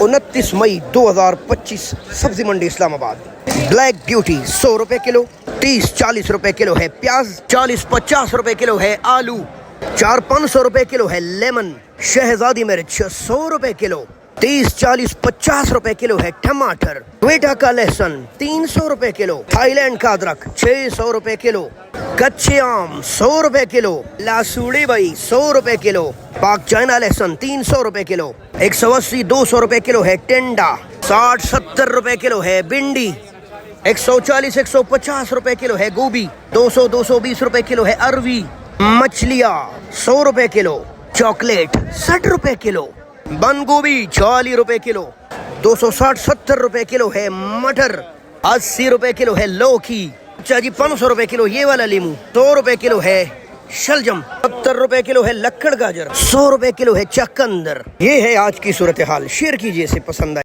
29 मई 2025 सब्जी मंडी Islamabad. Black beauty 100 रुपए kilo, 30-40 रुपए किलो है प्याज, 40-50 रुपए किलो है आलू, 400-500 रुपए किलो है लेमन। शहजादी मिर्च 100 रुपए किलो, 30-40-50 रुपए किलो है टमाटर। क्वेटा का लहसुन 300 रुपए किलो, थाईलैंड का अदरक 600 रुपए किलो, कच्चे आम 100 रुपए किलो, लासूड़ी भाई 100 रुपए किलो, पाक चाइना लहसुन 300 रुपए किलो, 180-200 रुपए किलो है टेंडा, 60-70 रुपए किलो है भिंडी, 140-150 रुपए किलो है गोभी, 200-220 रुपए किलो है अरवी। मछलियाँ 100 रुपए किलो, चॉकलेट 60 रुपए किलो, बंद गोभी 40 रुपए किलो, 260-70 रुपए किलो है मटर, 80 रुपए किलो है लौकी। अच्छा जी 500 रुपए किलो ये वाला लीमू, 100 रुपए किलो है शलजम, 70 रुपए किलो है लक्कड़ गाजर, 100 रुपए किलो है चकंदर। ये है आज की सूरत हाल। शेयर कीजिए इसे पसंद आए।